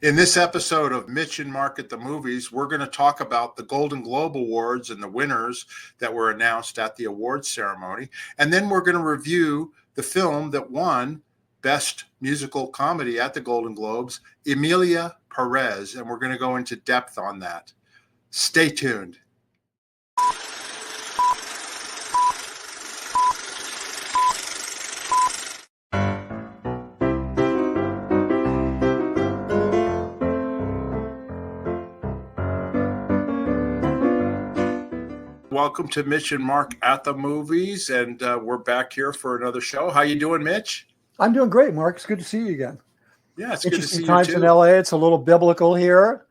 In this episode of Mitch and Mark at the Movies, we're going to talk about the Golden Globe Awards and the winners that were announced at the awards ceremony. And then we're going to review the film that won Best Musical Comedy at the Golden Globes, Emilia Perez. And we're going to go into depth on that. Stay tuned. Welcome to Mitch and Mark at the Movies, and we're back here for another show. How you doing, Mitch? I'm doing great, Mark. It's good to see you again. Yeah, it's good to see you times too. In LA. It's a little biblical here.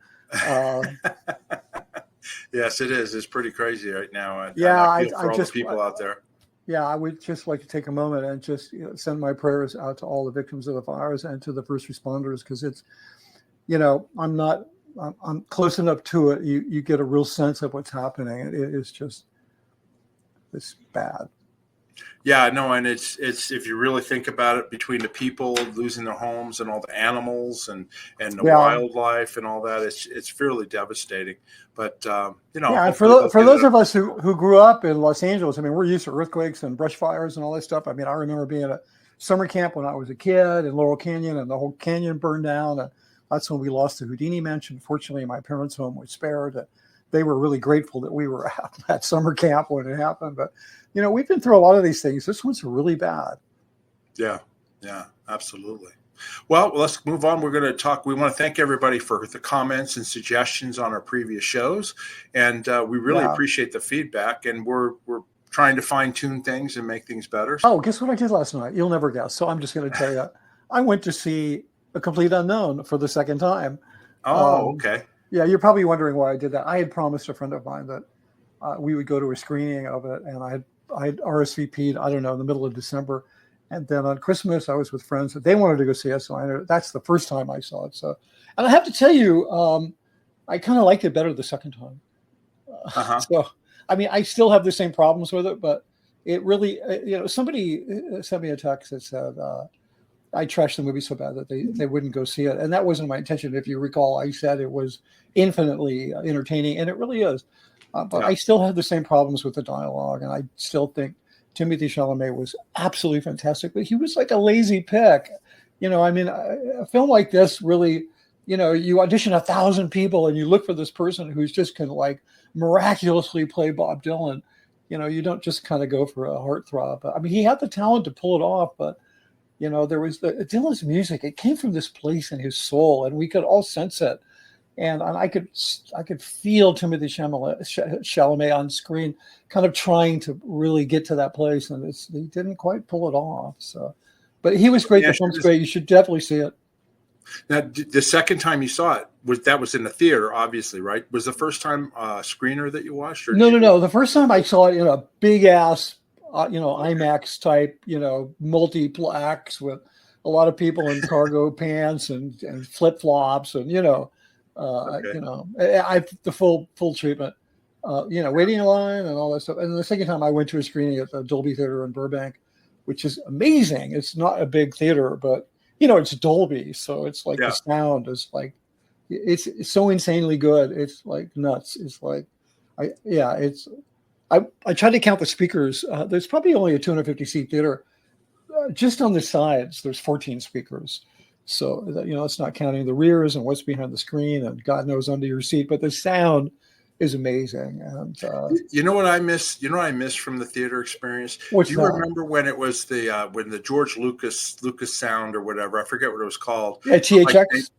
Yes, it is. It's pretty crazy right now. And I feel for all the people out there. Yeah, I would just like to take a moment and just send my prayers out to all the victims of the fires and to the first responders, because it's, I'm close enough to it. You get a real sense of what's happening. It's bad. Yeah, no, and it's if you really think about it, between the people losing their homes and all the animals and the wildlife and all that, it's fairly devastating. But and for those of us who grew up in Los Angeles, I mean, we're used to earthquakes and brush fires and all that stuff. I mean, I remember being at a summer camp when I was a kid in Laurel Canyon, and the whole canyon burned down. And that's when we lost the Houdini Mansion. Fortunately, my parents' home was spared. They were really grateful that we were at that summer camp when it happened. But, we've been through a lot of these things. This one's really bad. Yeah, absolutely. Well, let's move on. We're going to talk. We want to thank everybody for the comments and suggestions on our previous shows. And we really appreciate the feedback. And we're trying to fine tune things and make things better. Oh, guess what I did last night? You'll never guess. So I'm just going to tell you, I went to see A Complete Unknown for the second time. Oh, okay. Yeah, you're probably wondering why I did that. I had promised a friend of mine that we would go to a screening of it, and I had RSVP'd, I don't know, in the middle of December. And then on Christmas, I was with friends that they wanted to go see it, so I know that's the first time I saw it. So, and I have to tell you, I kind of liked it better the second time. So, I mean, I still have the same problems with it, but it really, somebody sent me a text that said, I trashed the movie so bad that they wouldn't go see it. And that wasn't my intention. If you recall, I said it was infinitely entertaining, and it really is. But I still have the same problems with the dialogue, and I still think Timothée Chalamet was absolutely fantastic, but he was like a lazy pick. I mean, a film like this really, you audition 1,000 people and you look for this person who's just going to like miraculously play Bob Dylan. You don't just kind of go for a heartthrob. I mean, he had the talent to pull it off, but there was Dylan's music. It came from this place in his soul, and we could all sense it. And I could feel Timothée Chalamet on screen, kind of trying to really get to that place, and he didn't quite pull it off. So, but he was great. The film's great. You should definitely see it. Now, the second time you saw it was in the theater, obviously, right? Was the first time screener that you watched? Or No. The first time I saw it in a big ass, IMAX type, multiplex with a lot of people in cargo pants and flip flops and the full treatment, waiting in line and all that stuff. And the second time I went to a screening at the Dolby Theater in Burbank, which is amazing. It's not a big theater, but it's Dolby, so it's like the sound is like it's so insanely good. It's like nuts. It's like I tried to count the speakers. There's probably only a 250 seat theater. Just on the sides, there's 14 speakers. So, it's not counting the rears and what's behind the screen and God knows under your seat, but the sound is amazing. And you know what I miss? You know what I miss from the theater experience? Do you remember when it was when the George Lucas sound or whatever? I forget what it was called. Yeah, THX.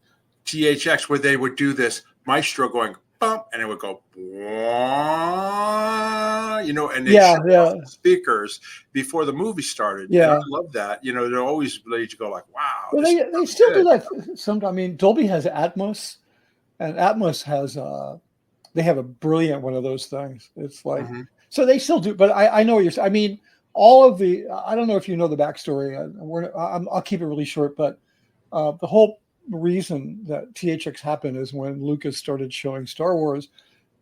THX, where they would do this maestro going bump, and it would go, and they shut off the speakers before the movie started. Yeah, and I love that. They're always made you go like, wow. Well, they still do that sometimes. I mean, Dolby has Atmos, and Atmos has they have a brilliant one of those things. It's like so they still do, but I know what you're saying. I mean, all of the I don't know if you know the backstory. I'll keep it really short, but the whole reason that THX happened is when Lucas started showing Star Wars,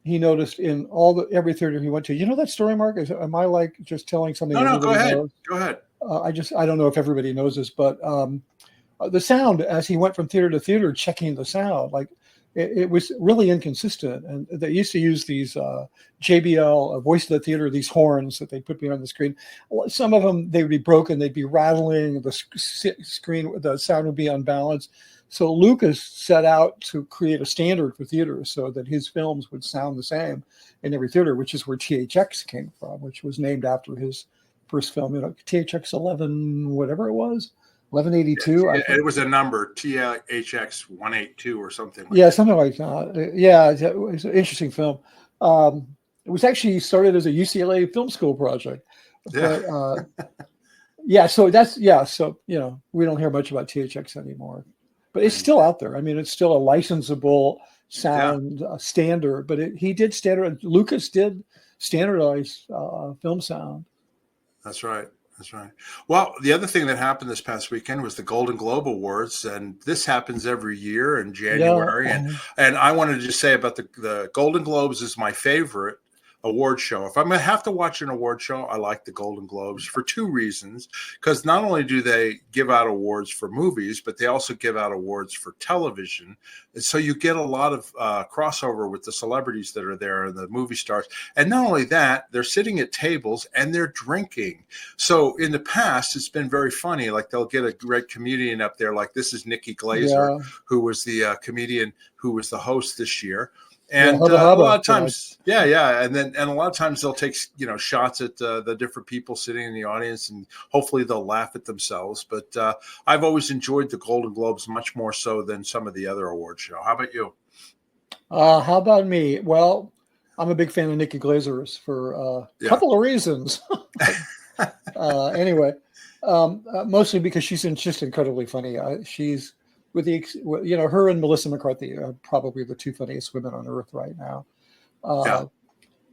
he noticed in every theater he went to. You know that story, Mark? Am I like just telling something? No, go ahead. Knows? Go ahead. I don't know if everybody knows this, but the sound as he went from theater to theater, checking the sound. Like it was really inconsistent. And they used to use these JBL, Voice of the Theater, these horns that they put behind the screen. Some of them, they would be broken, they'd be rattling, the screen, the sound would be unbalanced. So Lucas set out to create a standard for theaters so that his films would sound the same in every theater, which is where THX came from, which was named after his first film, THX 11, whatever it was, 1182. It was a number, THX 182 or something like that. Something like that. Yeah, it was an interesting film. It was actually started as a UCLA film school project. Yeah. But, so we don't hear much about THX anymore. But it's still out there. I mean, it's still a licensable sound standard. But he did standard. Lucas did standardize film sound. That's right. Well, the other thing that happened this past weekend was the Golden Globe Awards, and this happens every year in January. And I wanted to just say about the Golden Globes is my favorite award show. If I'm going to have to watch an award show, I like the Golden Globes for two reasons. Because not only do they give out awards for movies, but they also give out awards for television. And so you get a lot of crossover with the celebrities that are there and the movie stars. And not only that, they're sitting at tables and they're drinking. So in the past, it's been very funny. Like they'll get a great comedian up there. Like this is Nikki Glaser, who was the comedian who was the host this year. And a lot of times, and a lot of times they'll take shots at the different people sitting in the audience, and hopefully they'll laugh at themselves. But I've always enjoyed the Golden Globes much more so than some of the other award shows. How about you? How about me? Well, I'm a big fan of Nikki Glazer's for a couple of reasons. Anyway, mostly because she's just incredibly funny. She's her and Melissa McCarthy are probably the two funniest women on earth right now.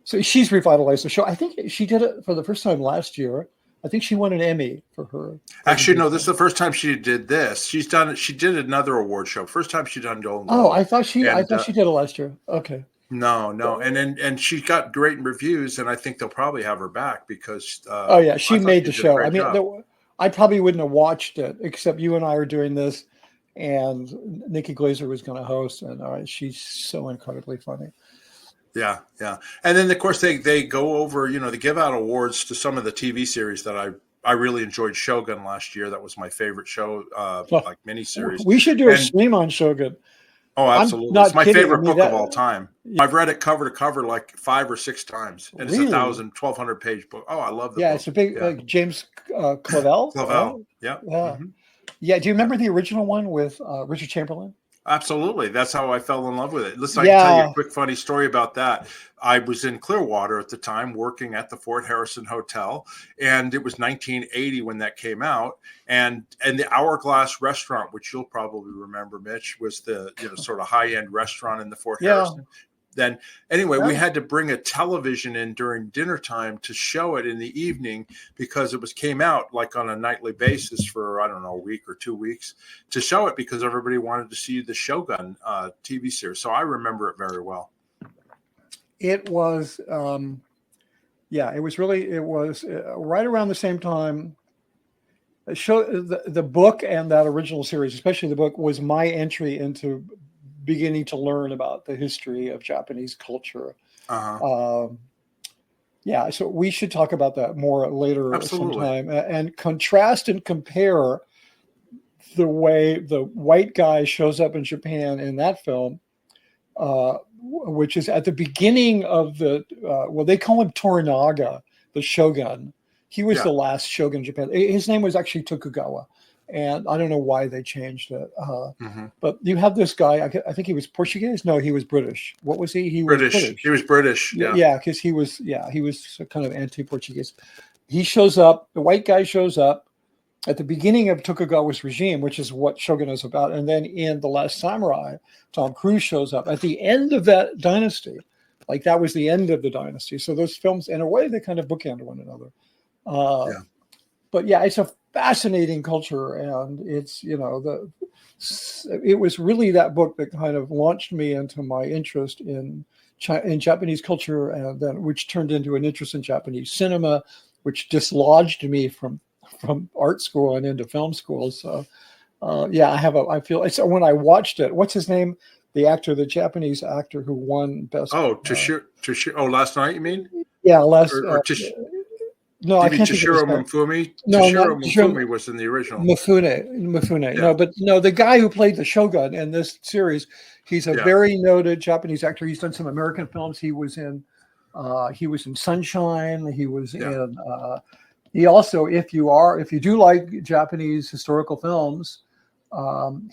So she's revitalized the show. I think she did it for the first time last year. I think she won an Emmy for her. Actually, no, this is the first time she did this. She did another award show. First time she done Golden Globe. Oh, I thought she did it last year. Okay. No, and she got great reviews, and I think they'll probably have her back because. She made the show. I mean, I probably wouldn't have watched it except you and I are doing this. And Nikki Glaser was going to host, and she's so incredibly funny. Yeah. And then, of course, they go over, they give out awards to some of the TV series that I really enjoyed. Shogun last year. That was my favorite show, like miniseries. We should do a stream on Shogun. Oh, absolutely. It's my favorite book of all time. I've read it cover to cover like 5 or 6 times. And it's 1,200 page book. Oh, I love the book. Yeah, it's a big like James Clavell. Clavell, yeah. Mm-hmm. Yeah, do you remember the original one with Richard Chamberlain? Absolutely. That's how I fell in love with it. Listen, I can tell you a quick funny story about that. I was in Clearwater at the time working at the Fort Harrison Hotel, and it was 1980 when that came out. And the Hourglass restaurant, which you'll probably remember, Mitch, was the sort of high-end restaurant in the Fort Harrison. Then anyway, we had to bring a television in during dinner time to show it in the evening because it came out like on a nightly basis for, I don't know, a week or 2 weeks to show it because everybody wanted to see the Shogun TV series. So I remember it very well. It was, it was right around the same time. The book and that original series, especially the book, was my entry into beginning to learn about the history of Japanese culture. So we should talk about that more later sometime and contrast and compare the way the white guy shows up in Japan in that film, which is at the beginning of they call him Toranaga, the shogun. He was the last shogun in Japan. His name was actually Tokugawa. And I don't know why they changed it. But you have this guy, I think he was Portuguese. No, he was British. What was he? He was British. He was British. Yeah, because he was kind of anti-Portuguese. He shows up, the white guy shows up at the beginning of Tokugawa's regime, which is what Shogun is about. And then in The Last Samurai, Tom Cruise shows up at the end of that dynasty. Like that was the end of the dynasty. So those films, in a way, they kind of bookend one another. But yeah, it's a fascinating culture, and it's it was really that book that kind of launched me into my interest in Japanese culture, and then which turned into an interest in Japanese cinema, which dislodged me from art school and into film school. So Yeah, I feel it's when I watched it. What's his name? The actor, the Japanese actor who won best. Oh, Toshiro. Oh, last night you mean? Yeah, less. Or No, do I you mean can't think of his Toshiro name. Mifune? No, not Toshiro Mifune was in the original. Mifune. Yeah, No, but no, the guy who played the Shogun in this series, he's a yeah. very noted Japanese actor. He's done some American films. He was in Sunshine. He was Yeah. in. He also, if you do like Japanese historical films,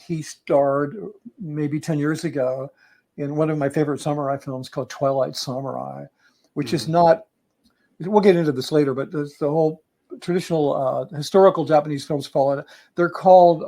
he starred maybe 10 years ago in one of my favorite samurai films called Twilight Samurai, which is not. We'll get into this later, but the whole traditional historical Japanese films follow it. They're called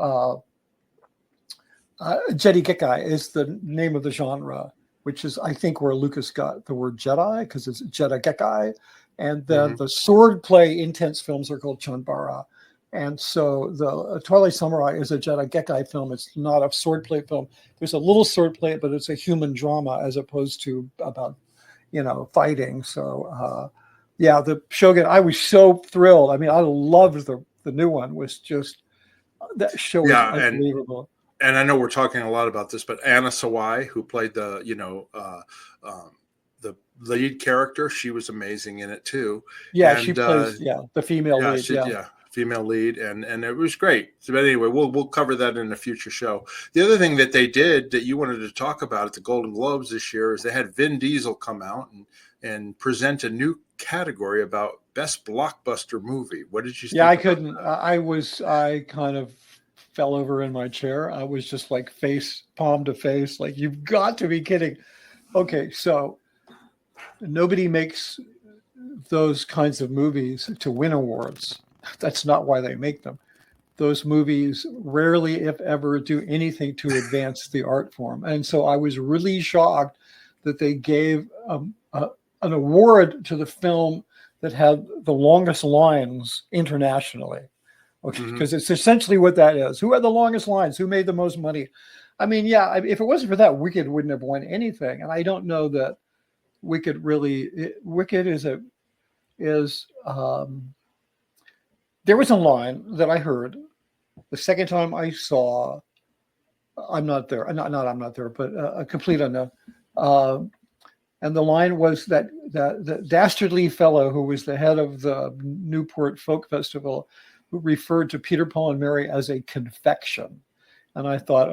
Jedi Gekai is the name of the genre, which is I think where Lucas got the word Jedi because it's Jedi Gekai, and then the sword play intense films are called Chanbara. And so the Twilight Samurai is a Jedi Gekai film. It's not a sword play film. There's a little sword play, but it's a human drama as opposed to about fighting. So. Yeah, the Shogun. I was so thrilled. I mean, I loved the new one. Was just that show was unbelievable. And I know we're talking a lot about this, but Anna Sawai, who played the the lead character, she was amazing in it too. Yeah, and, she plays the female lead. Female lead, and it was great. So, but anyway, we'll cover that in a future show. The other thing that they did that you wanted to talk about at the Golden Globes this year is they had Vin Diesel come out and present a new category about best blockbuster movie. What did you think? Yeah, I couldn't. I kind of fell over in my chair. I was just like palm to face, like, you've got to be kidding. Okay, so nobody makes those kinds of movies to win awards. That's not why they make them. Those movies rarely, if ever, do anything to advance the art form. And so I was really shocked that they gave an award to the film that had the longest lines internationally. Okay, because it's essentially what that is. Who had the longest lines? Who made the most money? I mean, yeah, if it wasn't for that, Wicked wouldn't have won anything. And I don't know that Wicked there was a line that I heard the second time I saw I'm Not There, I'm Not There, but A Complete Unknown. And the line was that the dastardly fellow who was the head of the Newport Folk Festival, who referred to Peter, Paul, and Mary as a confection. And I thought,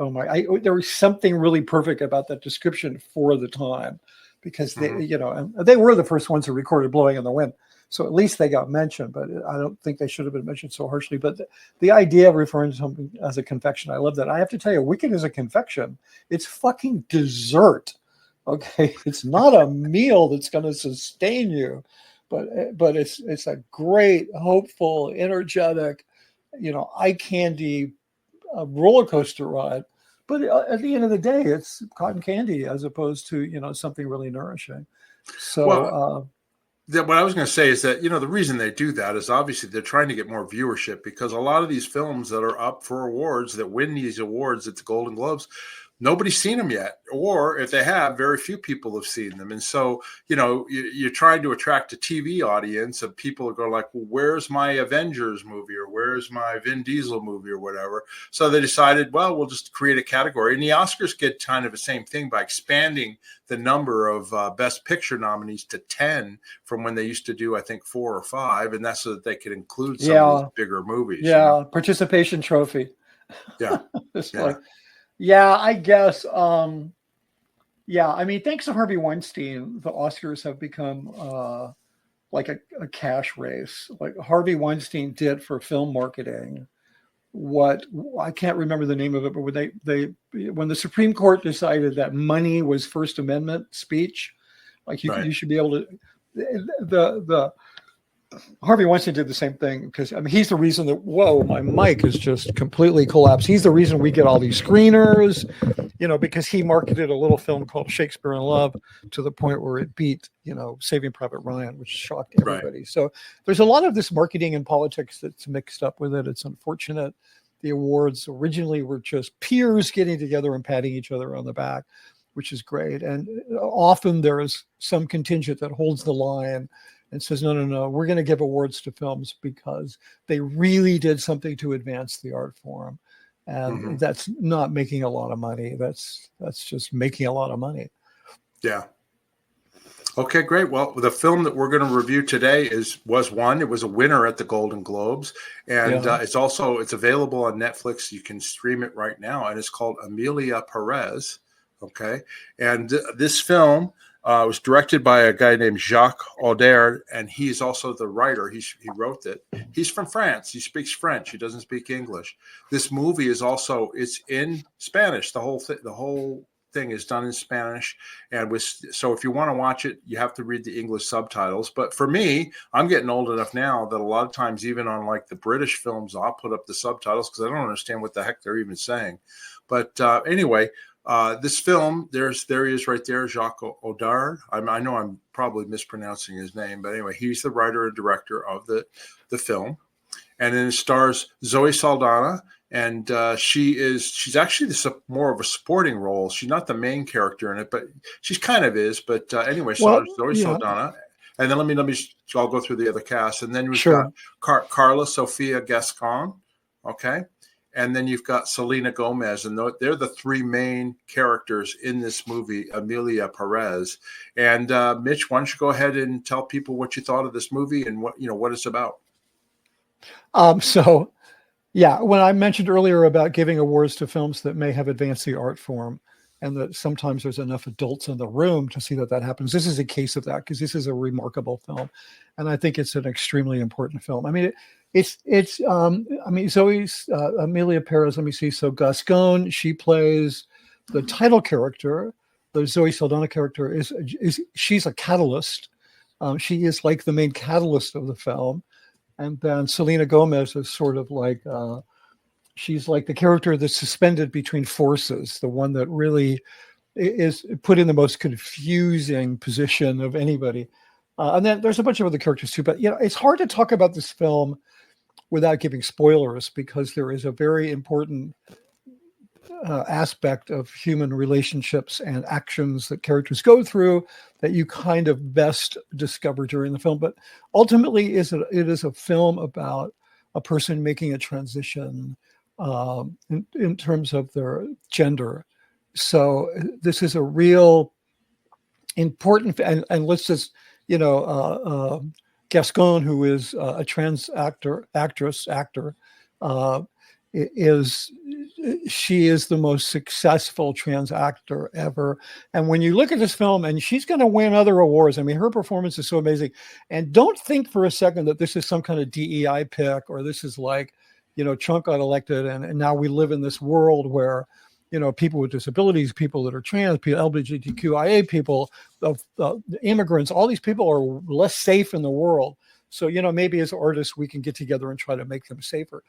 there was something really perfect about that description for the time, because they were the first ones who recorded Blowing in the Wind. So at least they got mentioned, but I don't think they should have been mentioned so harshly. But the idea of referring to something as a confection, I love that. I have to tell you, Wicked is a confection. It's fucking dessert. Okay, it's not a meal that's going to sustain you, but it's a great, hopeful, energetic, eye candy roller coaster ride. But at the end of the day, it's cotton candy as opposed to something really nourishing. So. What I was going to say is that, the reason they do that is obviously they're trying to get more viewership, because a lot of these films that are up for awards, that win these awards at the Golden Globes, nobody's seen them yet, or if they have, very few people have seen them. And so, you're trying to attract a TV audience of people who go like, well, where's my Avengers movie, or where's my Vin Diesel movie, or whatever. So they decided, well, we'll just create a category. And the Oscars get kind of the same thing by expanding the number of Best Picture nominees to 10 from when they used to do, I think, 4 or 5. And that's so that they could include some of these bigger movies. Yeah, participation trophy. Yeah. Yeah, I guess. I mean, thanks to Harvey Weinstein, the Oscars have become like a cash race. Like Harvey Weinstein did for film marketing what I can't remember the name of it, but when the Supreme Court decided that money was First Amendment speech, like you should be able to. The Harvey Weinstein did the same thing, because he's the reason that my mic is just completely collapsed. He's the reason we get all these screeners, because he marketed a little film called Shakespeare in Love to the point where it beat, Saving Private Ryan, which shocked everybody. Right. So there's a lot of this marketing and politics that's mixed up with it. It's unfortunate. The awards originally were just peers getting together and patting each other on the back, which is great. And often there is some contingent that holds the line and says, no, we're going to give awards to films because they really did something to advance the art form. and Mhm. that's not making a lot of money. That's just making a lot of money. Yeah. Okay, great. Well, the film that we're going to review today it was a winner at the Golden Globes, and Yeah. it's available on Netflix. You can stream it right now, and it's called Emilia Perez. Okay, and this film was directed by a guy named Jacques Audiard, and he's also the writer. He wrote it. He's from France. He speaks French. He doesn't speak English. This movie it's in Spanish. The whole thing is done in Spanish, and so if you want to watch it, you have to read the English subtitles. But for me, I'm getting old enough now that a lot of times, even on like the British films, I'll put up the subtitles because I don't understand what the heck they're even saying. But anyway, this film, there he is right there, Jacques Audiard. I know I'm probably mispronouncing his name, but anyway, he's the writer and director of the film, and then it stars Zoe Saldana. And she's actually more of a supporting role. She's not the main character in it, but she's kind of is. But anyway, Well, Zoe yeah, Saldana. And then I'll go through the other cast. And then we've sure. got Carla Sofia Gascon. Okay. And then you've got Selena Gomez. And they're the three main characters in this movie, Emilia Perez. And Mitch, why don't you go ahead and tell people what you thought of this movie and what it's about? So, yeah, when I mentioned earlier about giving awards to films that may have advanced the art form, and that sometimes there's enough adults in the room to see that happens, this is a case of that, because this is a remarkable film, and I think it's an extremely important film. I mean, Zoe's Emilia Perez. Let me see. So Gascon, she plays the title character. The Zoe Saldana character she's a catalyst. She is like the main catalyst of the film. And then Selena Gomez is sort of like, she's like the character that's suspended between forces, the one that really is put in the most confusing position of anybody. And then there's a bunch of other characters too, but it's hard to talk about this film without giving spoilers, because there is a very important aspect of human relationships and actions that characters go through that you kind of best discover during the film. But ultimately, it is a film about a person making a transition in terms of their gender. So this is a real important, and let's just, Gascon, who is a trans actor, she is the most successful trans actor ever. And when you look at this film, and she's going to win other awards, I mean, her performance is so amazing. And don't think for a second that this is some kind of DEI pick, or this is like, Trump got elected and now we live in this world where, people with disabilities, people that are trans, people, LGBTQIA people, immigrants, all these people are less safe in the world. So, maybe as artists, we can get together and try to make them safer.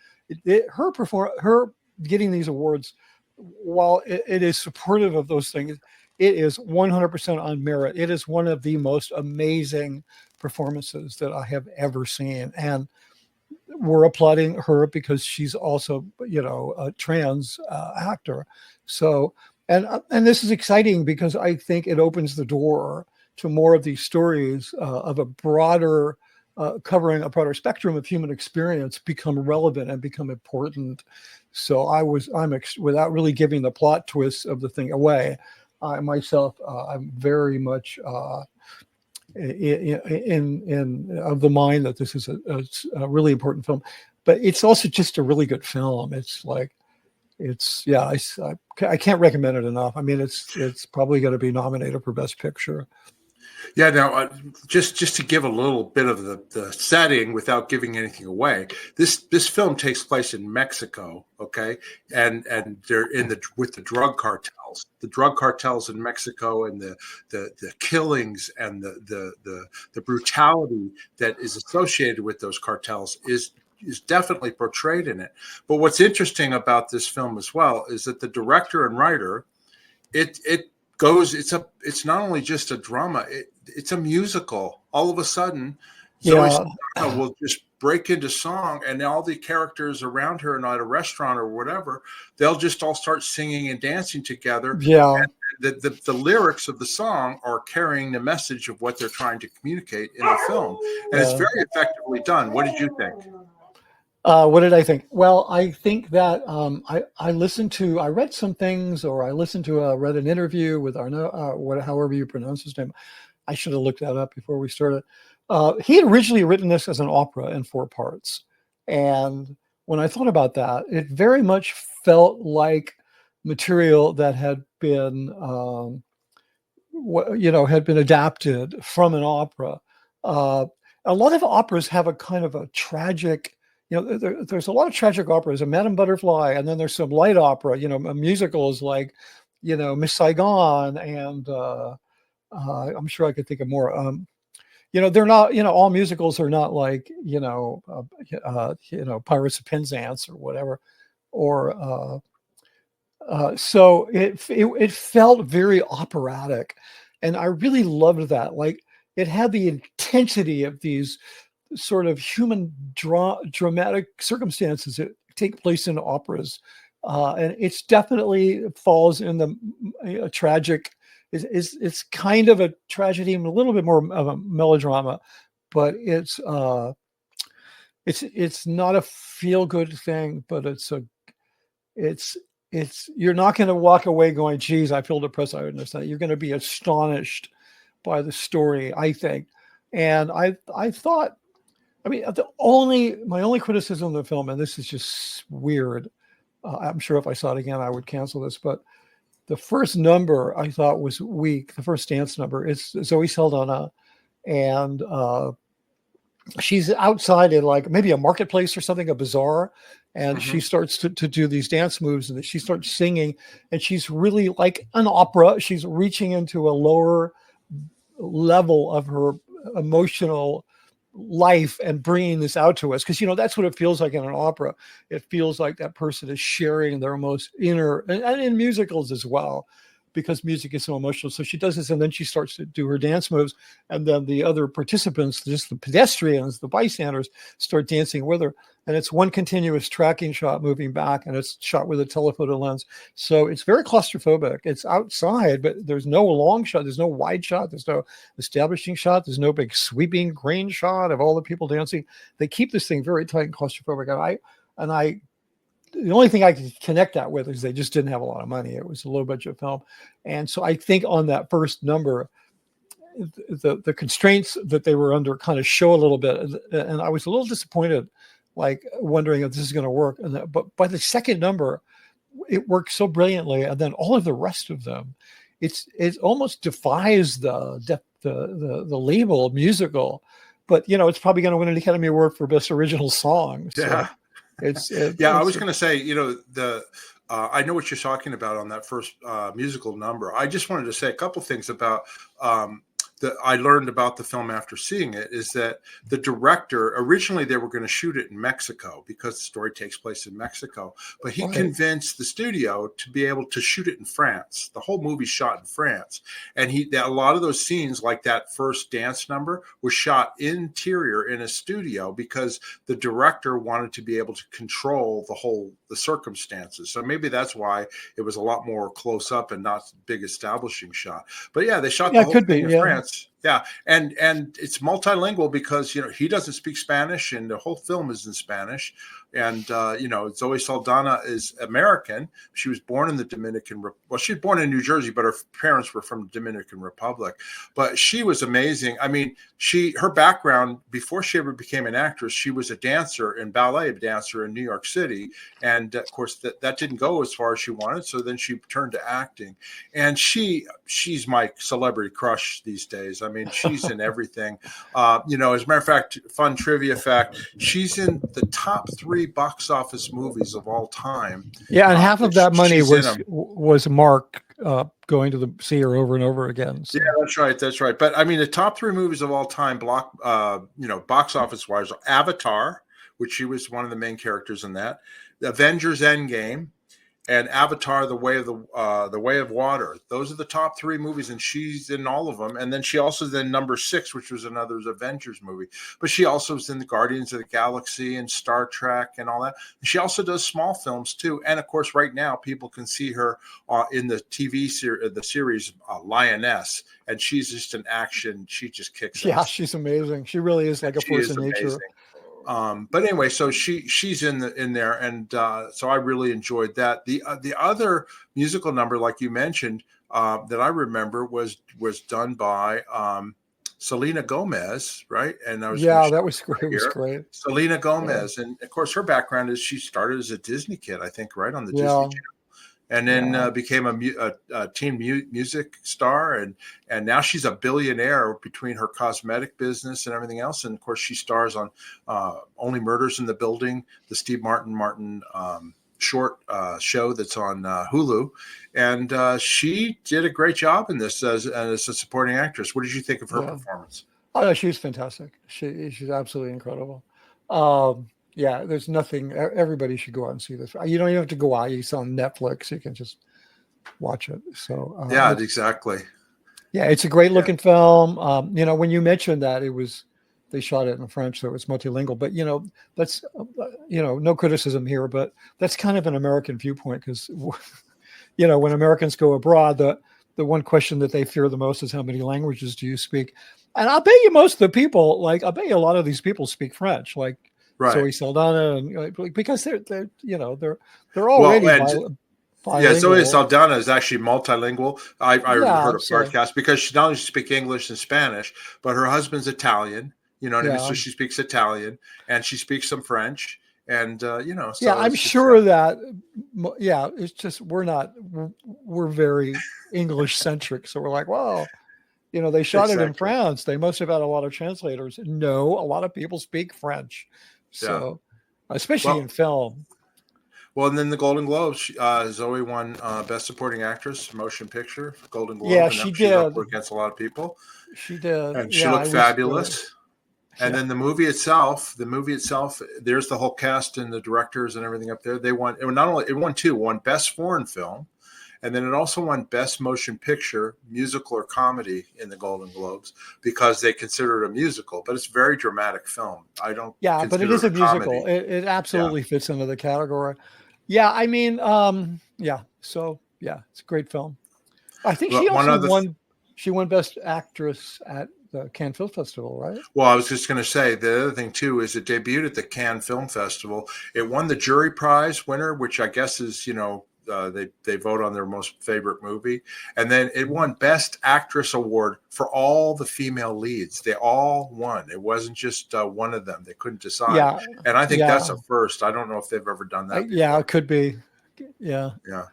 Her getting these awards, while it is supportive of those things, it is 100% on merit. It is one of the most amazing performances that I have ever seen. And we're applauding her because she's also, a trans actor. So, and this is exciting because I think it opens the door to more of these stories of a broader, covering a broader spectrum of human experience, become relevant and become important. So without really giving the plot twist of the thing away, I myself, I'm very much in of the mind that this is a really important film, but it's also just a really good film. I can't recommend it enough. I mean, it's probably going to be nominated for Best Picture. Yeah. Now, just to give a little bit of the setting without giving anything away, this film takes place in Mexico, okay, and they're with the drug cartels in Mexico, and the killings and the brutality that is associated with those cartels is definitely portrayed in it. But what's interesting about this film as well is that the director and writer, it's not only just a drama, it's a musical. All of a sudden, Zoe Saldana will just break into song, and all the characters around her, not a restaurant or whatever, they'll just all start singing and dancing together. Yeah. And the lyrics of the song are carrying the message of what they're trying to communicate in the film. And it's very effectively done. What did you think? What did I think? Well, I think that I read some things, or I listened to read an interview with Arnaud, however you pronounce his name. I should have looked that up before we started. He had originally written this as an opera in 4 parts, and when I thought about that, it very much felt like material that had been, had been adapted from an opera. Uh, a lot of operas have a kind of a tragic, there's a lot of tragic operas, a Madame Butterfly, and then there's some light opera, musicals like, Miss Saigon, and I'm sure I could think of more. They're not, all musicals are not like, Pirates of Penzance or whatever, or so it felt very operatic, and I really loved that. Like, it had the intensity of these sort of human dramatic circumstances that take place in operas, and it's definitely falls in the tragic. It's kind of a tragedy and a little bit more of a melodrama, but it's not a feel good thing, but it's you're not going to walk away going, geez, I feel depressed. I understand. You're going to be astonished by the story, I think. And I thought, I mean, my only criticism of the film, and this is just weird, I'm sure if I saw it again, I would cancel this, but the first number I thought was weak. The first dance number, it's Zoe Saldana, and she's outside in like maybe a marketplace or something, a bazaar, and she starts to do these dance moves, and she starts singing, and she's really like an opera. She's reaching into a lower level of her emotional life and bringing this out to us, because that's what it feels like in an opera. It feels like that person is sharing their most inner, and in musicals as well, because music is so emotional. So she does this, and then she starts to do her dance moves, and then the other participants, just the pedestrians, the bystanders, start dancing with her. And it's one continuous tracking shot moving back, and it's shot with a telephoto lens. So it's very claustrophobic. It's outside, but there's no long shot. There's no wide shot. There's no establishing shot. There's no big sweeping crane shot of all the people dancing. They keep this thing very tight and claustrophobic. And I the only thing I could connect that with is they just didn't have a lot of money. It was a low budget film. And so I think on that first number, the constraints that they were under kind of show a little bit. And I was a little disappointed, like wondering if this is going to work. But by the second number, it worked so brilliantly. And then all of the rest of them, it almost defies the label of musical. But, it's probably going to win an Academy Award for Best Original Song. So. Yeah. I was going to say, I know what you're talking about on that first musical number. I just wanted to say a couple things about that I learned about the film after seeing it, is that the director, originally they were going to shoot it in Mexico because the story takes place in Mexico, but he convinced the studio to be able to shoot it in France. The whole movie shot in France. And a lot of those scenes, like that first dance number, was shot interior in a studio because the director wanted to be able to control the circumstances. So maybe that's why it was a lot more close up and not big establishing shot. But yeah, they shot the whole thing in France. Yeah, and it's multilingual because he doesn't speak Spanish, and the whole film is in Spanish. And Zoe Saldana is American. She was born in the she was born in New Jersey, but her parents were from the Dominican Republic. But she was amazing. I mean, her background, before she ever became an actress, she was a dancer and ballet dancer in New York City, and of course that didn't go as far as she wanted. So then she turned to acting, and she's my celebrity crush these days. I mean, she's in everything. As a matter of fact, fun trivia fact, she's in the top 3 box office movies of all time. Yeah, and half of that money was Mark going to see her over and over again. So. Yeah, that's right. But I mean, the top 3 movies of all time, box office wise, Avatar, which she was one of the main characters in that, the Avengers Endgame, and Avatar: The Way of Water. Those are the top 3 movies, and she's in all of them. And then she also then number 6, which was another Avengers movie. But she also was in the Guardians of the Galaxy and Star Trek and all that. And she also does small films too. And of course, right now people can see her in the TV series Lioness, and she's just an action. She just kicks. Yeah, she's amazing. She really is like a force of nature. But anyway, so she's in there, and so I really enjoyed that. The other musical number, like you mentioned, that I remember was done by Selena Gomez, right? And I was going to Yeah, show that was great. it It was here. great. Selena Yeah. Gomez, and of course her background is she started as a Disney kid, I think, right on the Disney Yeah. Channel, and Yeah. then became a teen music star, and now she's a billionaire between her cosmetic business and everything else. And of course, she stars on Only Murders in the Building, the Steve Martin short show that's on Hulu, and she did a great job in this as a supporting actress. What did you think of her Yeah. performance? Oh, no, she's fantastic. She's absolutely incredible. Yeah, there's nothing. Everybody should go out and see this. You don't even have to go out. It's on Netflix. You can just watch it. So Yeah, exactly. yeah, it's a great Yeah. looking film. When you mentioned that they shot it in French, so it's multilingual. But that's no criticism here, but that's kind of an American viewpoint because when Americans go abroad, the one question that they fear the most is how many languages do you speak? And I'll bet you most of the people, I bet you a lot of these people speak French, like Right. Zoe Saldana, and because they're Well, already and yeah, Zoe bilingual. Saldana is actually multilingual. I Yeah, heard a so podcast because she not only speaks English and Spanish, but her husband's Italian. You know what I mean? So yeah, she speaks Italian and she speaks some French, and yeah. so I'm it's sure that it's just we're very English centric, so we're like, well. They shot it in exactly, France. They must have had a lot of translators. No, a lot of people speak French. yeah. So, especially in Well, film. and then the Golden Globes, Zoe won Best Supporting Actress, Motion Picture, Golden Yeah, Globe, and she she's up did. against a lot of people, She did. and she Yeah, looked it was great. fabulous. And Yeah. then the movie itself, there's the whole cast and the directors and everything up there. They won. It won Best Foreign Film, and then it also won Best Motion Picture, Musical or Comedy in the Golden Globes because they consider it a musical, but it's a very dramatic film. I don't Yeah, but it consider is it a a musical. comedy. It Yeah. absolutely fits into the category. Yeah, I mean, yeah. So yeah, it's a great film. I think she But one also other won. She won Best Actress at the Cannes Film Festival, right? Well, I was just going to say the other thing too is it debuted at the Cannes Film Festival. It won the jury prize winner, which I guess is they vote on their most favorite movie, and then it won Best Actress award for all the female leads. They all won. It wasn't just one of them. They couldn't decide, Yeah, and I think that's yeah, a first. I don't know if they've ever done that yeah. before. It could be. Yeah. Yeah.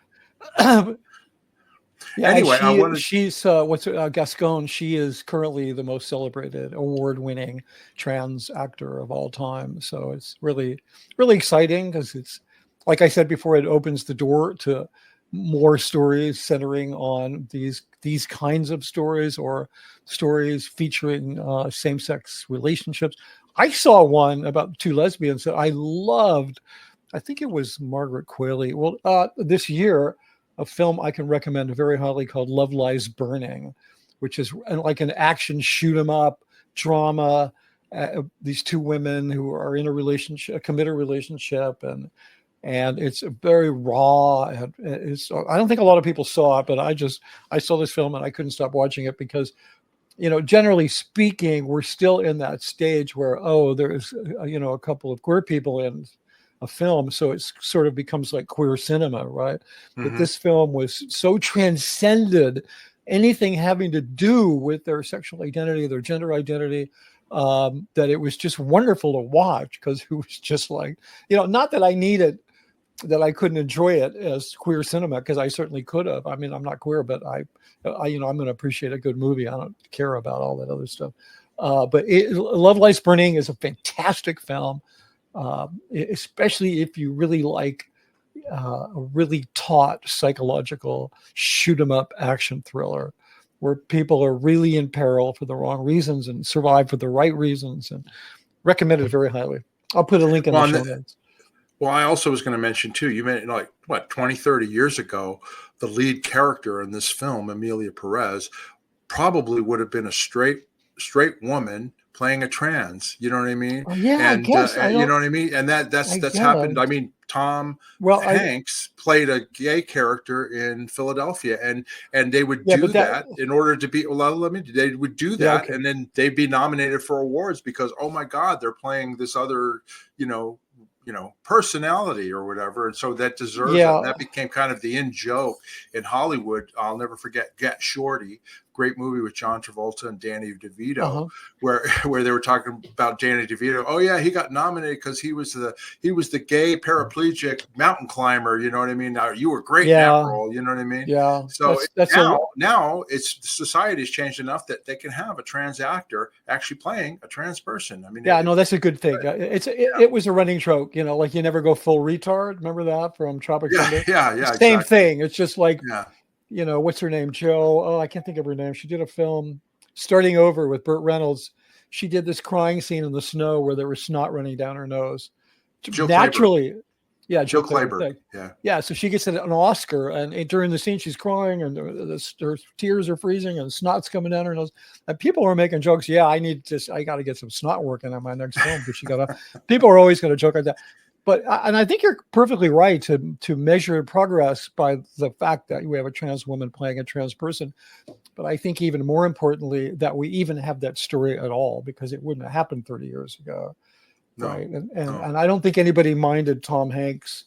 Yeah, and Anyway, I wanted. she's Gascon. She is currently the most celebrated, award-winning trans actor of all time. So it's really, really exciting because it's, like I said before, it opens the door to more stories centering on these kinds of stories or stories featuring same-sex relationships. I saw one about two lesbians that I loved. I think it was Margaret Qualley. Well, this year, a film I can recommend very highly called Love Lies Burning, which is like an action shoot 'em up drama. These two women who are in a relationship, a committed relationship, and it's very raw. And I don't think a lot of people saw it, but I saw this film and I couldn't stop watching it because generally speaking, we're still in that stage where there's a couple of queer people in a film, so it sort of becomes like queer cinema, right? But Mm-hmm. this film was so transcended anything having to do with their sexual identity, their gender identity, that it was just wonderful to watch because it was just like, not that I needed, that I couldn't enjoy it as queer cinema because I certainly could have. I mean, I'm not queer, but I'm going to appreciate a good movie. I don't care about all that other stuff. But Love Lies Burning is a fantastic film. Especially if you really like a really taut psychological shoot 'em up action thriller where people are really in peril for the wrong reasons and survive for the right reasons, and recommend it very highly. I'll put a link in the show notes. Well, I also was going to mention too, you mentioned 20, 30 years ago, the lead character in this film, Emilia Perez, probably would have been a straight woman playing a trans. You know what I mean? Oh, yeah, I And guess I you don't. know what I mean? And that's I happened. guess. I mean, Tom Well, Hanks played a gay character in Philadelphia, and they would yeah, but do that in order to be. Well, let me. They would do yeah, that, okay. and then they'd be nominated for awards because, oh my God, they're playing this other, personality or whatever, and so that deserves it. Yeah, And that became kind of the in joke in Hollywood. I'll never forget Get Shorty. Great movie with John Travolta and Danny DeVito, where they were talking about Danny DeVito. Oh yeah, he got nominated because he was the gay paraplegic mountain climber. You know what I mean? Now you were great in that role. You know what I mean? yeah. So now it's society's changed enough that they can have a trans actor actually playing a trans person. I mean, yeah, no, that's a good thing. It was a running joke, like you never go full retard. Remember that from Tropic Thunder? Yeah, Same thing. It's just like, yeah. What's her name? Joe. Oh, I can't think of her name. She did a film, Starting Over, with Burt Reynolds. She did this crying scene in the snow where there was snot running down her nose. Naturally. Yeah, Jill Clayburgh. Yeah. So she gets an Oscar, and during the scene, she's crying, and her tears are freezing, and snot's coming down her nose. And people are making jokes. Yeah, I got to get some snot working on my next film. But people are always going to joke like that. But and I think you're perfectly right to measure progress by the fact that we have a trans woman playing a trans person. But I think even more importantly that we even have that story at all, because it wouldn't have happened 30 years ago. No, right. And I don't think anybody minded Tom Hanks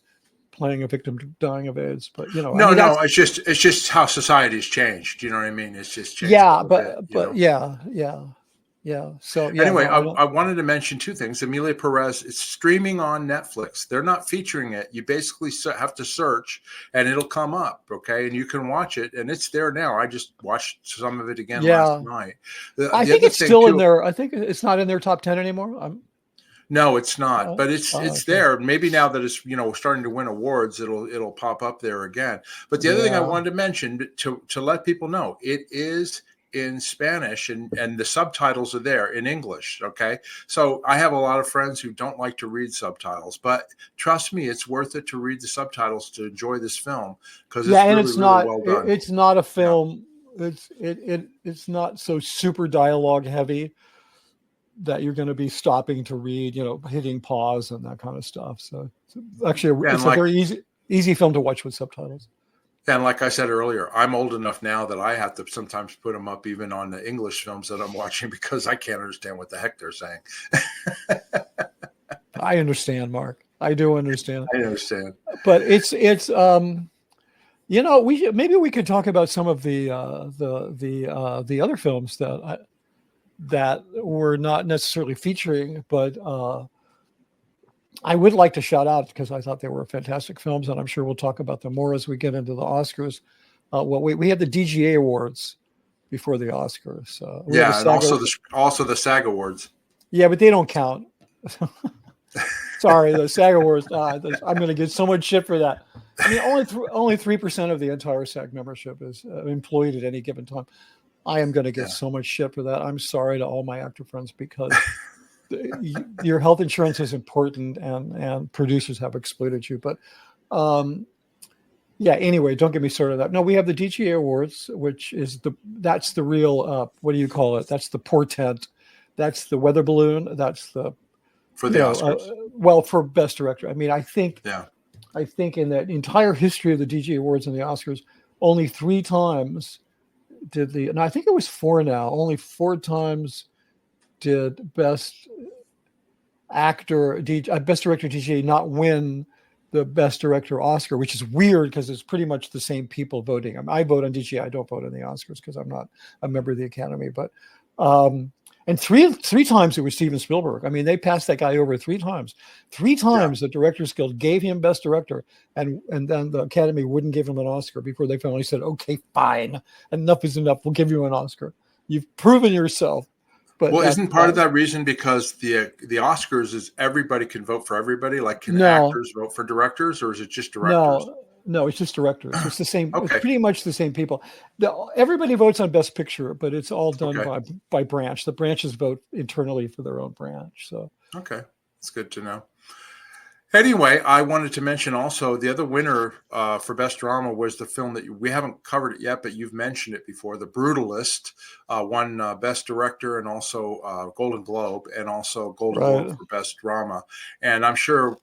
playing a victim dying of AIDS, but it's just how society's changed. You know what I mean? It's just changed. Yeah, yeah. So anyway, I wanted to mention two things. Emilia Perez, it's streaming on Netflix. They're not featuring it. You basically have to search and it'll come up. Okay. And you can watch it, and it's there now. I just watched some of it again last night. I think it's still in there. I think it's not in their top 10 anymore. No, it's not, but it's there. Maybe now that it's starting to win awards, it'll pop up there again. But the other thing I wanted to mention to let people know, it is in Spanish and the subtitles are there in English. Okay. So I have a lot of friends who don't like to read subtitles, but trust me, it's worth it to read the subtitles to enjoy this film, because it's really well done. It's not a film. It's not so super dialogue heavy that you're going to be stopping to read, hitting pause and that kind of stuff. So actually it's a very easy film to watch with subtitles. And like I said earlier, I'm old enough now that I have to sometimes put them up even on the English films that I'm watching, because I can't understand what the heck they're saying. I understand, Mark. I do understand. I understand. But it's maybe we could talk about some of the other films that we're not necessarily featuring, but I would like to shout out, because I thought they were fantastic films, and I'm sure we'll talk about them more as we get into the Oscars. We had the DGA Awards before the Oscars. And also the SAG Awards. Yeah, but they don't count. Sorry, the SAG Awards. I'm going to get so much shit for that. I mean, only 3% of the entire SAG membership is employed at any given time. I am going to get so much shit for that. I'm sorry to all my actor friends, because your health insurance is important, and producers have exploited you. But anyway, don't get me started on that. No, we have the DGA Awards, which is that's the real, what do you call it? That's the portent. That's the weather balloon. That's the, for the Oscars. For Best Director. I mean, I think in the entire history of the DGA Awards and the Oscars, only 3 times and I think it was 4 now, only 4 times did Best Director DGA not win the Best Director Oscar, which is weird because it's pretty much the same people voting. I vote on DGA. I don't vote on the Oscars because I'm not a member of the Academy. But and three times it was Steven Spielberg. I mean, they passed that guy over 3 times. 3 times the Directors Guild gave him Best Director, and then the Academy wouldn't give him an Oscar before they finally said, "Okay, fine, enough is enough. We'll give you an Oscar. You've proven yourself." But isn't part of that reason because the Oscars is everybody can vote for everybody? Like, can actors vote for directors, or is it just directors? No, it's just directors. It's the same. Okay. It's pretty much the same people. Everybody votes on Best Picture, but it's all done by branch. The branches vote internally for their own branch. So okay, it's good to know. Anyway, I wanted to mention also the other winner for Best Drama was the film that we haven't covered it yet, but you've mentioned it before. The Brutalist won Best Director and also Golden Globe, and also Golden Globe for Best Drama. And I'm sure,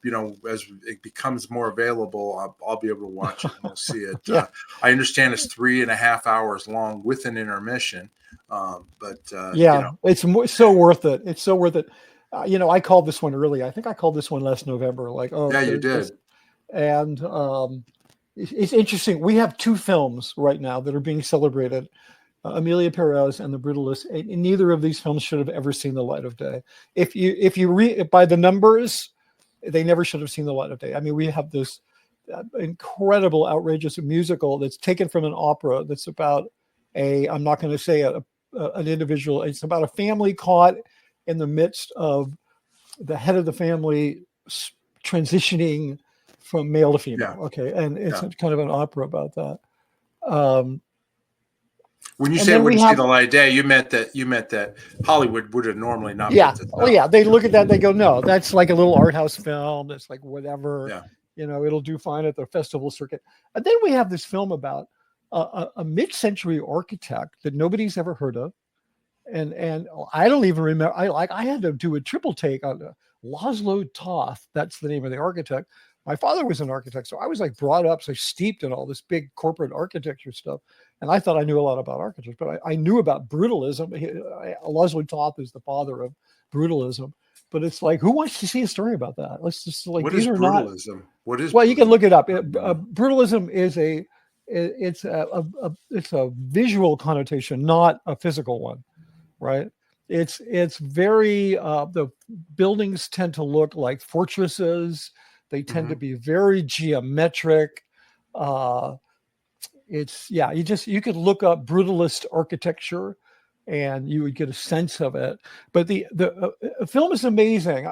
as it becomes more available, I'll be able to watch it and we'll see it. Yeah. I understand it's 3.5 hours long with an intermission. It's so worth it. It's so worth it. I called this one early. I think I called this one last November. Yeah, you did. And it's interesting. We have two films right now that are being celebrated: Emilia Perez and The Brutalist. And neither of these films should have ever seen the light of day. If you read by the numbers, they never should have seen the light of day. I mean, we have this incredible, outrageous musical that's taken from an opera that's about I'm not going to say an individual. It's about a family caught in the midst of the head of the family transitioning from male to female. Yeah. Okay. And it's kind of an opera about that. When you say it wouldn't see the light of day, you meant that Hollywood would have normally not. Yeah. They look at that. They go, no, that's like a little art house film. It's like whatever, it'll do fine at the festival circuit. And then we have this film about a mid-century architect that nobody's ever heard of. And I don't even remember. I had to do a triple take on Laszlo Toth. That's the name of the architect. My father was an architect, so I was brought up, so steeped in all this big corporate architecture stuff. And I thought I knew a lot about architecture, but I knew about brutalism. Laszlo Toth is the father of brutalism. But it's who wants to see a story about that? Let's just what is brutalism? What is? Well, you can look it up. Brutalism is it's a visual connotation, not a physical one. Right. It's very, the buildings tend to look like fortresses. They tend to be very geometric. You could look up brutalist architecture and you would get a sense of it. But the film is amazing.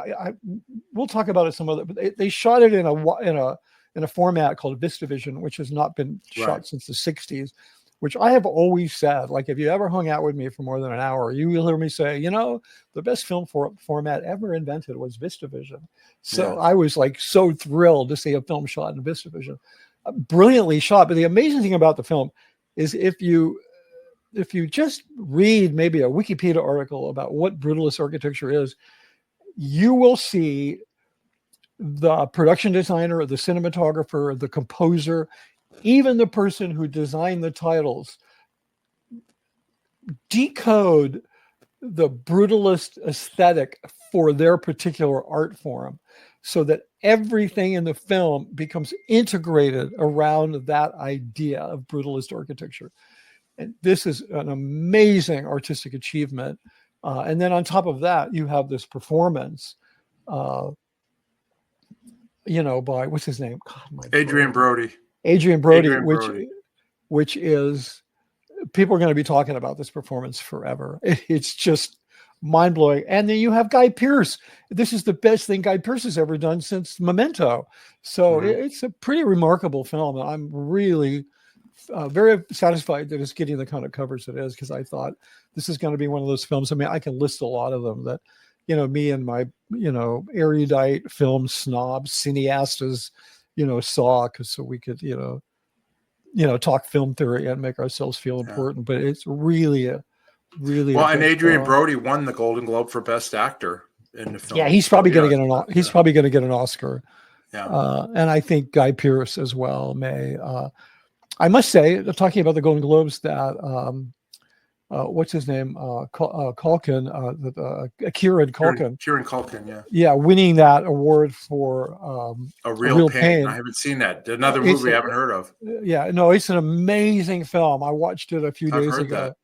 We'll talk about it some other, but they shot it in a format called VistaVision, which has not been shot since the 60s. Which I have always said, if you ever hung out with me for more than an hour, you will hear me say, the best film format ever invented was VistaVision. So I was so thrilled to see a film shot in VistaVision, brilliantly shot. But the amazing thing about the film is if you just read maybe a Wikipedia article about what brutalist architecture is, you will see the production designer, the cinematographer, the composer, even the person who designed the titles decode the brutalist aesthetic for their particular art form so that everything in the film becomes integrated around that idea of brutalist architecture. And this is an amazing artistic achievement. And then on top of that, you have this performance, by what's his name? God, Adrian Brody. Adrian Brody, which is, people are going to be talking about this performance forever. It's just mind blowing. And then you have Guy Pearce. This is the best thing Guy Pearce has ever done since Memento. So it's a pretty remarkable film. And I'm really very satisfied that it's getting the kind of coverage it is, because I thought this is going to be one of those films. I mean, I can list a lot of them that, me and my, erudite film snob cineastas, saw, so we could, talk film theory and make ourselves feel important. But it's really well. And Adrian Brody won the Golden Globe for Best Actor in the film. Yeah, he's probably going to get he's probably going to get an Oscar. Yeah, and I think Guy Pearce as well may. I must say, talking about the Golden Globes, that what's his name? Culkin, Kieran Culkin. Kieran Culkin, yeah, winning that award for A Real Pain. I haven't seen that. Another movie I haven't heard of. Yeah, no, it's an amazing film. I watched it a few days ago. That.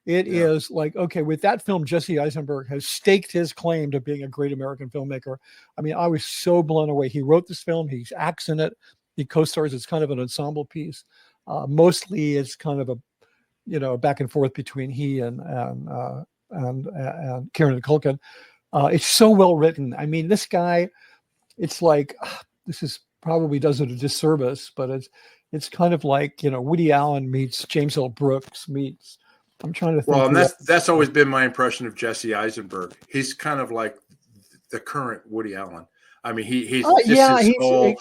It is with that film, Jesse Eisenberg has staked his claim to being a great American filmmaker. I mean, I was so blown away. He wrote this film. He acts in it. He co-stars. It's kind of an ensemble piece. Mostly, it's kind of a back and forth between he and Kieran Culkin. It's so well written. I mean, this guy, it's this is probably does it a disservice, but it's kind of like, Woody Allen meets James L. Brooks meets, I'm trying to think. Well, and that's always been my impression of Jesse Eisenberg. He's kind of like the current Woody Allen. I mean, he's just Yeah, he's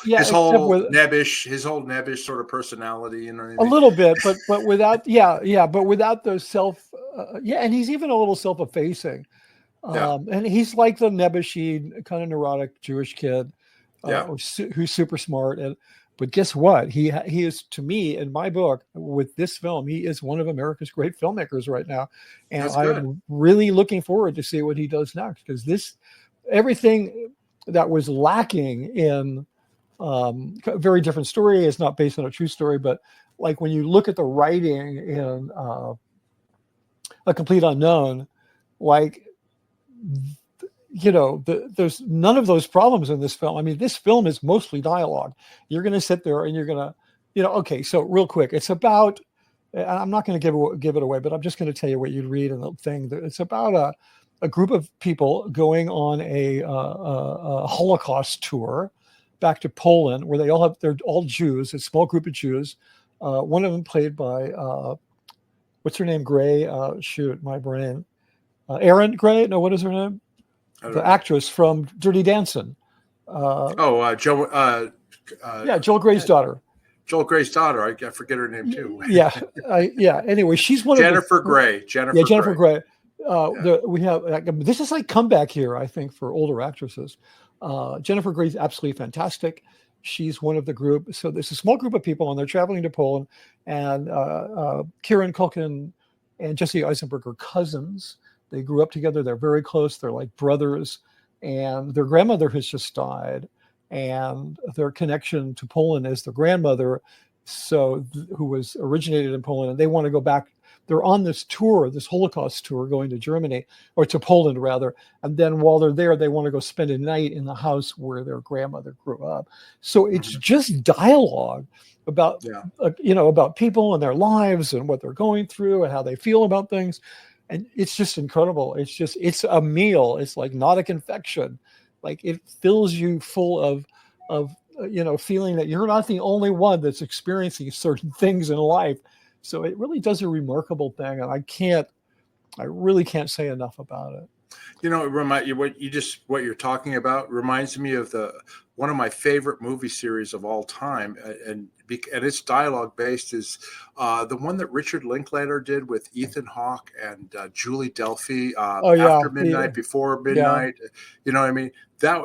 yeah, except with his whole nebbish sort of personality. You know what I a mean? little bit, but without but without those and he's even a little self-effacing. Yeah, And he's like the nebbishy kind of neurotic Jewish kid, yeah, who's super smart. But guess what? He is, to me, in my book, with this film, he is one of America's great filmmakers right now, and that's good. I'm really looking forward to see what he does next, because everything that was lacking in a very different story, is not based on a true story, but like when you look at the writing in A Complete Unknown, like, there's none of those problems in this film. I mean, this film is mostly dialogue. You're going to sit there and you're going to, okay, so real quick, it's about, I'm not going to give it away, but I'm just going to tell you what you'd read in the thing. It's about a group of people going on a Holocaust tour back to Poland, where they're all Jews, a small group of Jews. One of them played by, what's her name? Gray. Shoot, my brain. Erin Gray. No, what is her name? The actress from Dirty Dancing. Joe. Joel Gray's daughter. Joel Gray's daughter. I forget her name too. Anyway, she's one Jennifer of Grey. Jennifer Grey. We have this is like comeback here, I think, for older actresses. Jennifer Grey's absolutely fantastic. She's one of the group. So there's a small group of people, and they're traveling to Poland. And Kieran Culkin and Jesse Eisenberg are cousins. They grew up together. They're very close. They're like brothers. And their grandmother has just died. And their connection to Poland is their grandmother, who was originated in Poland. And they want to go back. They're on this tour, this Holocaust tour, going to Germany, or to Poland, rather. And then while they're there, they want to go spend a night in the house where their grandmother grew up. So it's just dialogue about, about people and their lives and what they're going through and how they feel about things. And it's just incredible. It's a meal. It's like not a confection. Like, it fills you full of feeling that you're not the only one that's experiencing certain things in life. So it really does a remarkable thing. And I really can't say enough about it. What you're talking about reminds me of one of my favorite movie series of all time, and it's dialogue based, is the one that Richard Linklater did with Ethan Hawke and Julie Delpy, After Midnight, Before Midnight. You know what I mean? They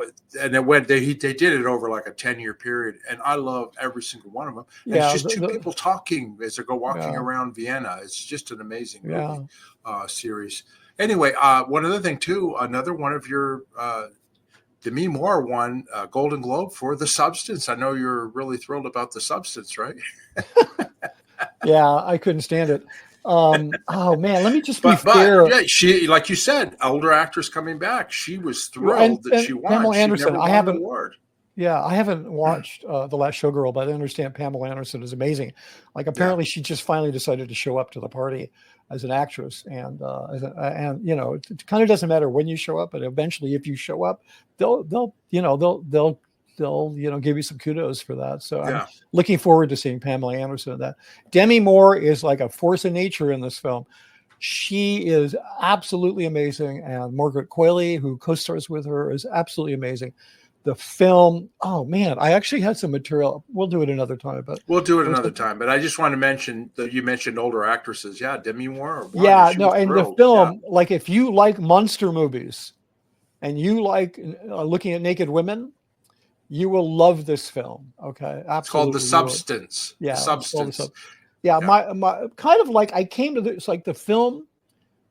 did it over like a 10-year period, and I love every single one of them. And it's just two people talking as they go walking around Vienna. It's just an amazing movie series. Anyway, one other thing too, another one of your Demi Moore won a Golden Globe for The Substance. I know you're really thrilled about The Substance, right? Yeah, I couldn't stand it. Oh man, let me just be fair. Yeah, she, like you said, older actress coming back. She was thrilled that she won. Pamela Anderson, she never won an award. Yeah, I haven't watched The Last Showgirl, but I understand Pamela Anderson is amazing. Like, apparently she just finally decided to show up to the party as an actress, and it kind of doesn't matter when you show up, but eventually, if you show up, they'll give you some kudos for that. So I'm looking forward to seeing Pamela Anderson in that. Demi Moore is like a force of nature in this film. She is absolutely amazing, and Margaret Qualley, who co-stars with her, is absolutely amazing. The film, oh man, I actually had some material. We'll do it another time, but But I just want to mention that you mentioned older actresses. Yeah, Demi Moore. The film, like, if you like monster movies and you like looking at naked women, you will love this film. Okay, absolutely. It's called The Substance. Yeah, The Substance. My kind of like, I came to this, like, the film,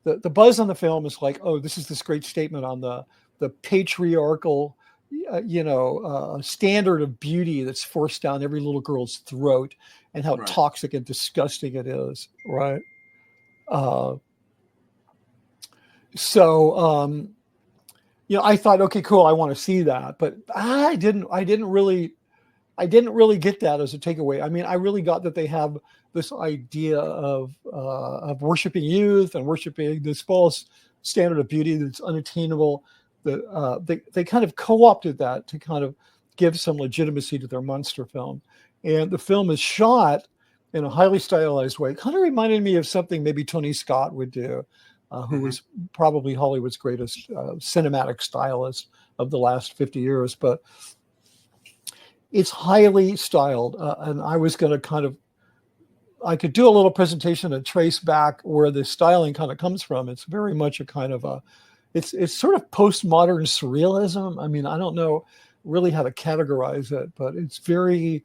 the buzz on the film is like, oh, this is this great statement on the patriarchal standard of beauty that's forced down every little girl's throat, and how toxic and disgusting it is, right? I thought, okay, cool, I want to see that, but I didn't really get that as a takeaway. I mean, I really got that they have this idea of worshiping youth and worshiping this false standard of beauty that's unattainable. They kind of co-opted that to kind of give some legitimacy to their monster film. And the film is shot in a highly stylized way. It kind of reminded me of something maybe Tony Scott would do, who was probably Hollywood's greatest cinematic stylist. of the last 50 years, but it's highly styled. And I was going to I could do a little presentation and trace back where the styling kind of comes from. It's very much a kind of it's sort of postmodern surrealism. I mean, I don't know really how to categorize it, but it's very,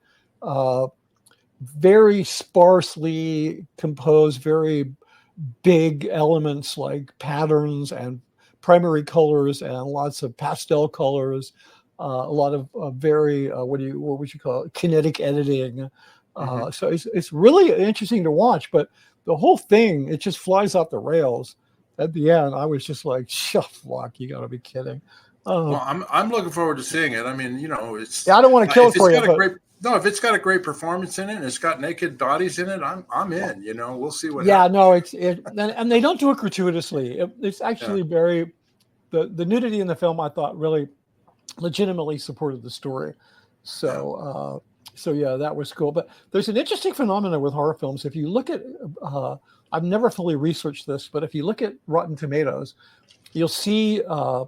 very sparsely composed, very big elements like patterns and primary colors and lots of pastel colors, a lot of very, what would you call it? Kinetic editing. So it's really interesting to watch, but the whole thing, it just flies off the rails. At the end, I was just like, luck, you got to be kidding. Well, I'm looking forward to seeing it. I mean, it's. Yeah, I don't want to kill it for you. If it's got a great performance in it, and it's got naked bodies in it, I'm in. We'll see what. Yeah, happens. No, and they don't do it gratuitously. It's actually very the nudity in the film, I thought, really legitimately supported the story. So. So yeah, that was cool. But there's an interesting phenomenon with horror films. If you look at, I've never fully researched this, but if you look at Rotten Tomatoes, you'll see a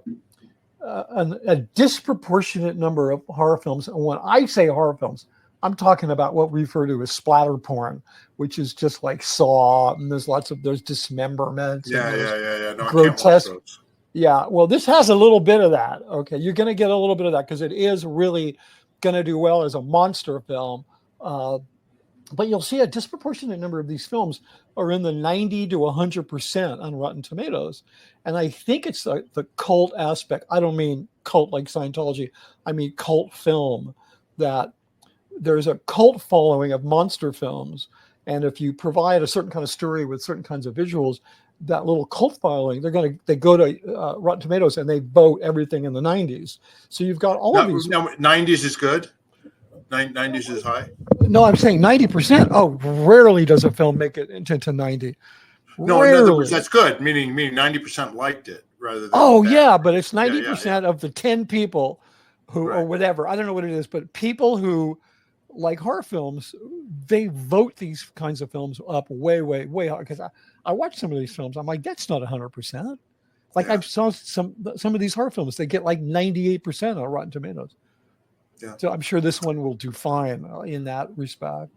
disproportionate number of horror films. And when I say horror films, I'm talking about what we refer to as splatter porn, which is just like Saw, and there's dismemberment. Yeah. No, grotesque. Yeah, well, this has a little bit of that. Okay, you're going to get a little bit of that because it is really going to do well as a monster film, but you'll see a disproportionate number of these films are in the 90 to 100% on Rotten Tomatoes, and I think it's the cult aspect. I don't mean cult like Scientology. I mean cult film, that there's a cult following of monster films, and if you provide a certain kind of story with certain kinds of visuals, that little cult following, they go to Rotten Tomatoes and they vote everything in the 90s. So you've got all of these. No, 90s is good. 90s is high. No, I'm saying 90%. Oh, rarely does a film make it into 90. No, in other words, that's good. Meaning 90% liked it rather than. Oh yeah, but it's 90% of the 10 people who or whatever. I don't know what it is, but people who like horror films, they vote these kinds of films up way, way, way high. Because I watch some of these films, I'm like, that's not 100%. Like I've saw some of these horror films, they get like 98% on Rotten Tomatoes. Yeah. So I'm sure this one will do fine in that respect.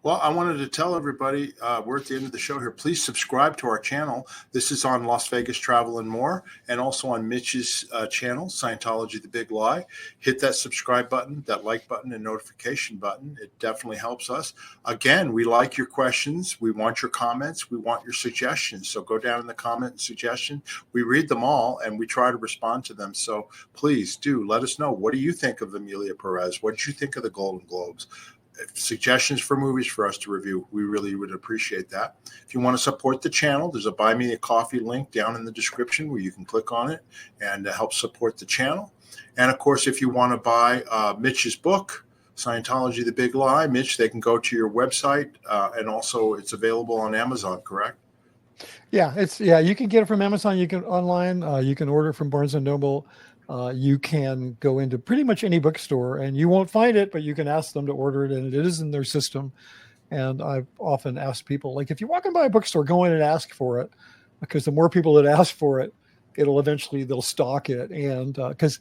Well, I wanted to tell everybody, we're at the end of the show here. Please subscribe to our channel. This is on Las Vegas Travel and More, and also on Mitch's channel, Scientology, The Big Lie. Hit that subscribe button, that like button, and notification button. It definitely helps us. Again, we like your questions. We want your comments. We want your suggestions. So go down in the comment and suggestion. We read them all, and we try to respond to them. So please do let us know. What do you think of Emilia Perez? What did you think of the Golden Globes? Suggestions for movies for us to review. We really would appreciate that. If you want to support the channel, there's a Buy Me a Coffee link down in the description where you can click on it and help support the channel. And of course, if you want to buy Mitch's book, Scientology, The Big Lie, Mitch, they can go to your website, and also it's available on Amazon, correct? Yeah, you can get it from Amazon. You can online. You can order from Barnes & Noble. You can go into pretty much any bookstore and you won't find it, but you can ask them to order it, and it is in their system. And I've often asked people, like, if you're walking by a bookstore, go in and ask for it, because the more people that ask for it, they'll stock it. And because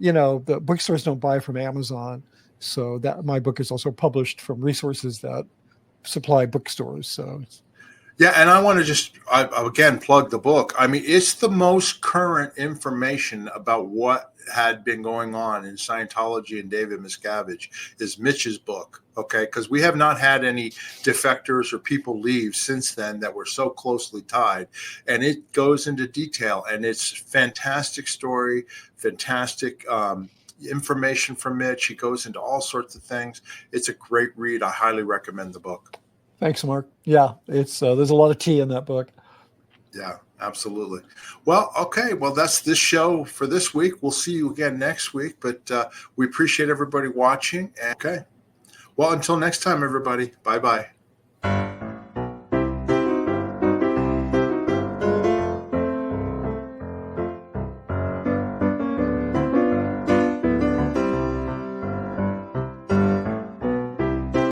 the bookstores don't buy from Amazon, so that my book is also published from resources that supply bookstores. So yeah, and I want to just, again, plug the book. I mean, it's the most current information about what had been going on in Scientology and David Miscavige is Mitch's book, okay? Because we have not had any defectors or people leave since then that were so closely tied. And it goes into detail, and it's fantastic story, fantastic information from Mitch. He goes into all sorts of things. It's a great read. I highly recommend the book. Thanks, Mark. Yeah, it's there's a lot of tea in that book. Yeah, absolutely. Well, okay. Well, that's this show for this week. We'll see you again next week, but we appreciate everybody watching. Okay. Well, until next time, everybody. Bye-bye.